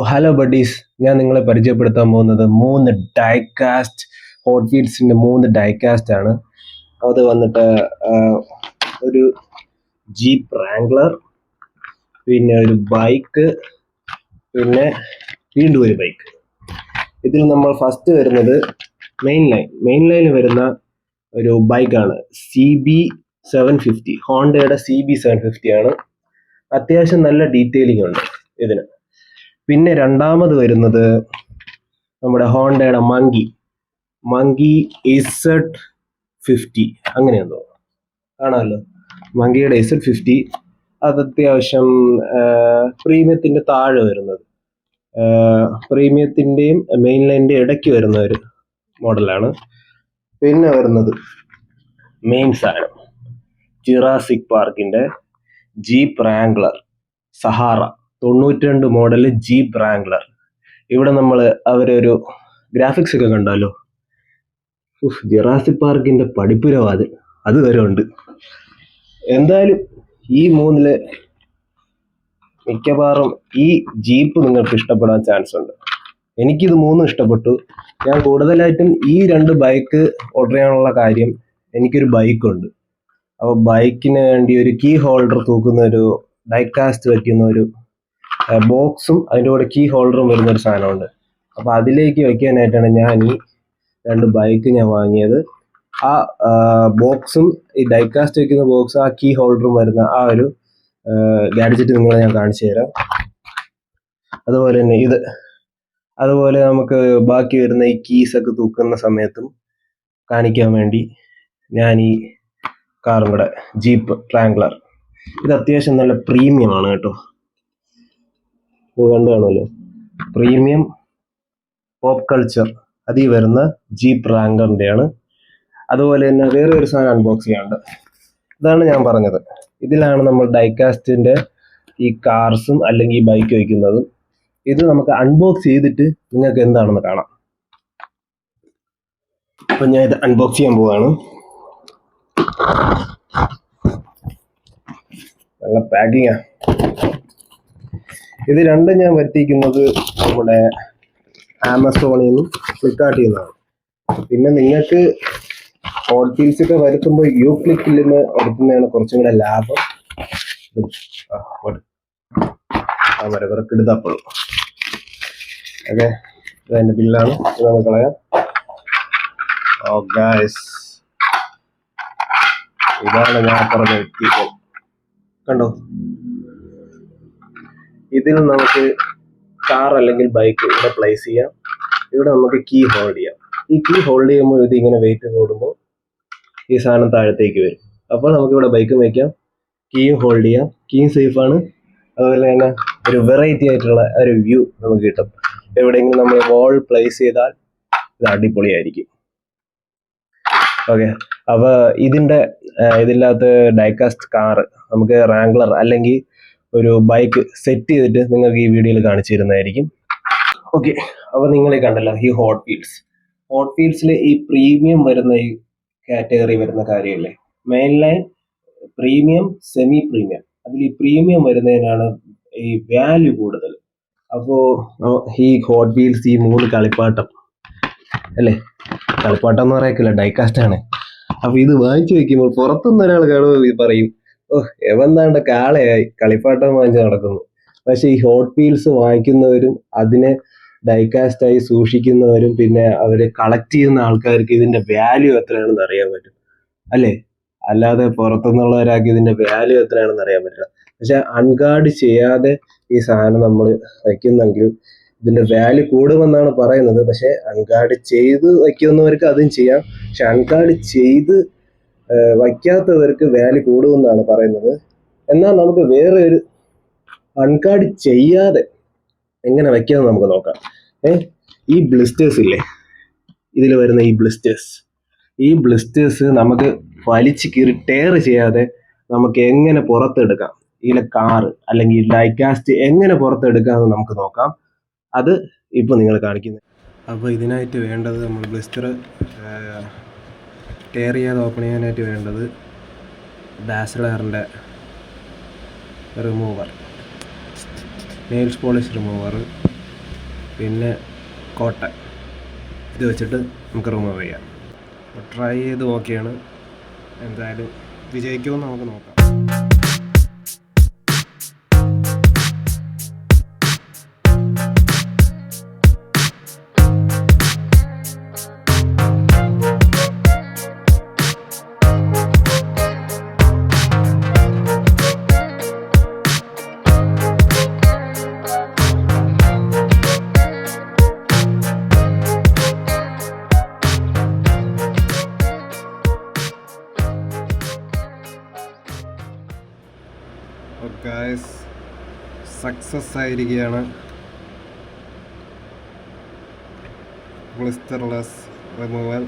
Hello buddies, ഞാൻ നിങ്ങളെ പരിചയപ്പെടുത്താൻ പോകുന്നത് 3 ഡൈകാസ്റ്റ് ഹോട്ട് വീൽസിൻ്റെ 3 ഡൈകാസ്റ്റ് ആണ്. അത് വന്നിട്ട് ഒരു ജീപ്പ് റാംഗ്ലർ, പിന്നെ ഒരു ബൈക്ക്, പിന്നെ വീണ്ടും ഒരു ബൈക്ക്. ഇതിൽ നമ്മൾ ഫസ്റ്റ് വരുന്നത് മെയിൻ ലൈനിൽ വരുന്ന ഒരു ബൈക്കാണ് CB750. ഹോണ്ടയുടെ CB750 ആണ്. അത്യാവശ്യം നല്ല ഡീറ്റെയിലിംഗ് ഉണ്ട് ഇതിന്. പിന്നെ രണ്ടാമത് വരുന്നത് നമ്മുടെ ഹോണ്ടയുടെ മങ്കി Z50, അങ്ങനെയെന്തോ കാണാമല്ലോ. മങ്കിയുടെ Z50 അത് അത്യാവശ്യം പ്രീമിയത്തിൻ്റെ താഴെ വരുന്നത്, പ്രീമിയത്തിൻ്റെയും മെയിൻ ലൈനിൻ്റെ ഇടയ്ക്ക് വരുന്ന ഒരു മോഡലാണ്. പിന്നെ വരുന്നത് മെയിൻ സാധനം ജുറാസിക് പാർക്കിൻ്റെ jeep Wrangler Sahara 92 model jeep Wrangler. ഇവിടെ നമ്മൾ അവരൊരു ഗ്രാഫിക്സ് ഒക്കെ കണ്ടാലോ, ജുറാസിക് പാർക്കിൻ്റെ പഠിപ്പുരവാത് അത് വരെ ഉണ്ട്. എന്തായാലും ഈ മൂന്നില് മിക്കവാറും ഈ ജീപ്പ് നിങ്ങൾക്ക് ഇഷ്ടപ്പെടാൻ ചാൻസ് ഉണ്ട്. എനിക്കിത് മൂന്നും ഇഷ്ടപ്പെട്ടു. ഞാൻ കൂടുതലായിട്ടും ഈ 2 ബൈക്ക് ഓർഡർ ചെയ്യാനുള്ള കാര്യം, എനിക്കൊരു ബൈക്കുണ്ട്. അപ്പോൾ ബൈക്കിന് വേണ്ടി ഒരു കീ ഹോൾഡർ തൂക്കുന്ന ഒരു ഡൈകാസ്റ്റ് വയ്ക്കുന്ന ഒരു ബോക്സും അതിൻ്റെ കൂടെ കീ ഹോൾഡറും വരുന്നൊരു സാധനമുണ്ട്. അപ്പോൾ അതിലേക്ക് വയ്ക്കാനായിട്ടാണ് ഞാൻ ഈ 2 ബൈക്ക് ഞാൻ വാങ്ങിയത്. ആ ബോക്സും ഈ ഡൈകാസ്റ്റ് വയ്ക്കുന്ന ബോക്സും ആ കീ ഹോൾഡറും വരുന്ന ആ ഒരു ഗാഡ്ജറ്റ് നിങ്ങളെ ഞാൻ കാണിച്ചു തരാം. അതുപോലെ തന്നെ അതുപോലെ നമുക്ക് ബാക്കി വരുന്ന ഈ കീസൊക്കെ തൂക്കുന്ന സമയത്തും കാണിക്കാൻ വേണ്ടി ഞാൻ ഈ കാറും കൂടെ, ജീപ്പ് റാംഗ്ലർ, ഇത് അത്യാവശ്യം നല്ല പ്രീമിയം ആണ് കേട്ടോ. കണ്ടു കാണുമല്ലോ, പ്രീമിയം പോപ്പ് കൾച്ചർ അതിൽ വരുന്ന ജീപ്പ് റാംഗ്ലറിൻ്റെ ആണ്. അതുപോലെ തന്നെ വേറെ ഒരു സാധനം അൺബോക്സ് ചെയ്യാനുണ്ട്. ഇതാണ് ഞാൻ പറഞ്ഞത്, ഇതിലാണ് നമ്മൾ ഡൈകാസ്റ്റിൻ്റെ ഈ കാർസും അല്ലെങ്കിൽ ഈ ബൈക്ക് വയ്ക്കുന്നതും. ഇത് നമുക്ക് അൺബോക്സ് ചെയ്തിട്ട് നിങ്ങൾക്ക് എന്താണെന്ന് കാണാം. അപ്പം ഞാൻ ഇത് അൺബോക്സ് ചെയ്യാൻ പോവാണ്. നല്ല പാക്കിങ്ങാ. ഇത് രണ്ടും ഞാൻ വരുത്തിക്കുന്നത് നമ്മുടെ ആമസോണിൽ നിന്നും ഫ്ലിപ്കാർട്ടിൽ നിന്നാണ്. പിന്നെ നിങ്ങൾക്ക് ഹോട്ട് വീൽസ് ഒക്കെ വരുത്തുമ്പോൾ യൂക്ലിക്കിൽ നിന്ന് വരുത്തുന്നതാണ് കുറച്ചും കൂടെ ലാഭം. വരവർക്ക് എടുത്തപ്പോഴും ഓക്കെ, ഇതെൻ്റെ ബില്ലാണ്, ഇത് നമുക്ക് കളയാം. ഓ ഗായ്സ്, ഇതാണ് ഞാൻ പറഞ്ഞ വ്യക്തി. കണ്ടോ, ഇതിൽ നമുക്ക് കാർ അല്ലെങ്കിൽ ബൈക്ക് ഇവിടെ പ്ലേസ് ചെയ്യാം. ഇവിടെ നമുക്ക് കീ ഹോൾഡ് ചെയ്യാം. ഈ കീ ഹോൾഡ് ചെയ്യുമ്പോൾ ഇത് ഇങ്ങനെ വെയിറ്റ് കൂടുമ്പോൾ ഈ സാധനം താഴത്തേക്ക് വരും. അപ്പോൾ നമുക്കിവിടെ ബൈക്കും വയ്ക്കാം, കീയും ഹോൾഡ് ചെയ്യാം. കീയും സേഫാണ്. അതുപോലെ തന്നെ ഒരു വെറൈറ്റി ആയിട്ടുള്ള ഒരു വ്യൂ നമുക്ക് കിട്ടും. എവിടെയെങ്കിലും നമ്മൾ വാൾ പ്ലേസ് ചെയ്താൽ ഇത് അടിപൊളിയായിരിക്കും. ഓക്കെ, അപ്പോൾ ഇതില്ലാത്ത ഡൈകാസ്റ്റ് കാർ നമുക്ക് റാംഗ്ലർ അല്ലെങ്കിൽ ഒരു ബൈക്ക് സെറ്റ് ചെയ്തിട്ട് നിങ്ങൾക്ക് ഈ വീഡിയോയിൽ കാണിച്ചു തരുന്നതായിരിക്കും. ഓക്കെ, അപ്പോൾ നിങ്ങൾ കണ്ടല്ലോ ഈ ഹോട്ട് വീൽസിൽ ഈ പ്രീമിയം വരുന്ന ഈ കാറ്റഗറി വരുന്ന കാര്യമല്ലേ, main line, premium, semi premium. അതിൽ ഈ പ്രീമിയം വരുന്നതിനാണ് ഈ വാല്യൂ കൂടുതൽ. അപ്പോൾ ഈ ഹോട്ട് വീൽസ് ഈ 3 കളിപ്പാട്ടം അല്ലേ, കളിപ്പാട്ടം എന്ന് പറയക്കില്ല, ഡൈകാസ്റ്റ് ആണ്. അപ്പൊ ഇത് വാങ്ങിച്ചു വെക്കുമ്പോൾ പുറത്തുനിന്ന് ഒരാൾ കാണുമ്പോൾ പറയും, എവന്താണ്ട കാളയായി കളിപ്പാട്ടം വാങ്ങിച്ച് നടക്കുന്നു. പക്ഷെ ഈ ഹോട്ട് വീൽസ് വാങ്ങിക്കുന്നവരും അതിനെ ഡൈകാസ്റ്റായി സൂക്ഷിക്കുന്നവരും പിന്നെ അവര് കളക്ട് ചെയ്യുന്ന ആൾക്കാർക്ക് ഇതിന്റെ വാല്യൂ എത്രയാണെന്ന് അറിയാൻ പറ്റും അല്ലേ. അല്ലാതെ പുറത്തുനിന്നുള്ള ഒരാൾക്ക് ഇതിന്റെ വാല്യൂ എത്രയാണെന്ന് അറിയാൻ പറ്റില്ല. പക്ഷെ അൺഗാർഡ് ചെയ്യാതെ ഈ സാധനം നമ്മൾ വയ്ക്കുന്നെങ്കിലും ഇതിന്റെ വാല്യൂ കൂടുമെന്നാണ് പറയുന്നത്. പക്ഷെ അൺഗാർഡ് ചെയ്ത് വയ്ക്കുന്നവർക്ക് അതും ചെയ്യാം. പക്ഷെ അൺഗാർഡ് ചെയ്ത് വയ്ക്കാത്തവർക്ക് വാല്യൂ കൂടുമെന്നാണ് പറയുന്നത്. എന്നാൽ നമുക്ക് വേറെ ഒരു അൺഗാർഡ് ചെയ്യാതെ എങ്ങനെ വയ്ക്കാമെന്ന് നമുക്ക് നോക്കാം. ഈ ബ്ലിസ്റ്റേഴ്സ് ഇല്ലേ, ഇതിൽ വരുന്ന ഈ ബ്ലിസ്റ്റേഴ്സ് നമുക്ക് വലിച്ചു കീറി ടയർ ചെയ്യാതെ നമുക്ക് എങ്ങനെ പുറത്തെടുക്കാം, ഇതിലെ കാറ് അല്ലെങ്കിൽ ഡൈകാസ്റ്റ് എങ്ങനെ പുറത്തെടുക്കാമെന്ന് നമുക്ക് നോക്കാം. അത് ഇപ്പോൾ നിങ്ങൾ കാണിക്കുന്നത്. അപ്പോൾ ഇതിനായിട്ട് വേണ്ടത്, നമ്മൾ ബ്ലിസ്റ്റർ ടയർ ചെയ്യാതെ ഓപ്പൺ ചെയ്യാനായിട്ട് വേണ്ടത് ഡാസ്ലറിൻ്റെ റിമൂവർ, നെയിൽസ് പോളിഷ് റിമൂവർ, പിന്നെ കോട്ടൺ, ഇത് വെച്ചിട്ട് നമുക്ക് റിമൂവ് ചെയ്യാം. ട്രൈ ചെയ്ത് നോക്കിയാണ്, എന്തായാലും വിജയിക്കുമെന്ന് നമുക്ക് നോക്കാം. ഗൈസ്, സക്സസ് ആയിരിക്കുകയാണ്. ബ്ലിസ്റ്റർലെസ് റിമൂവൽ.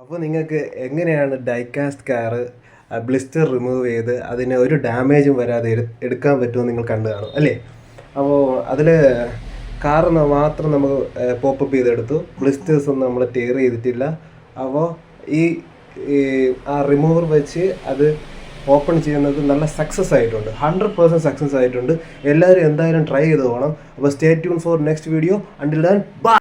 അപ്പോൾ നിങ്ങൾക്ക് എങ്ങനെയാണ് ഡൈകാസ്റ്റ് കാർ ബ്ലിസ്റ്റർ റിമൂവ് ചെയ്ത് അതിന് ഒരു ഡാമേജും വരാതെ എടുക്കാൻ പറ്റുമെന്ന് നിങ്ങൾ കണ്ടു കാണും അല്ലേ? അപ്പോൾ അതിൽ കാറിന് മാത്രം നമുക്ക് പോപ്പപ്പ് ചെയ്തെടുത്തു, ബ്ലിസ്റ്റേഴ്സ് ഒന്നും നമ്മൾ ടീർ ചെയ്തിട്ടില്ല. അപ്പോൾ ഈ ആ റിമൂവർ വെച്ച് അത് ഓപ്പൺ ചെയ്യുന്നത് നല്ല സക്സസ് ആയിട്ടുണ്ട്, 100% സക്സസ് ആയിട്ടുണ്ട്. എല്ലാവരും എന്തായാലും ട്രൈ ചെയ്ത് പോകണം. അപ്പോൾ stay tune for next video. Until then bye.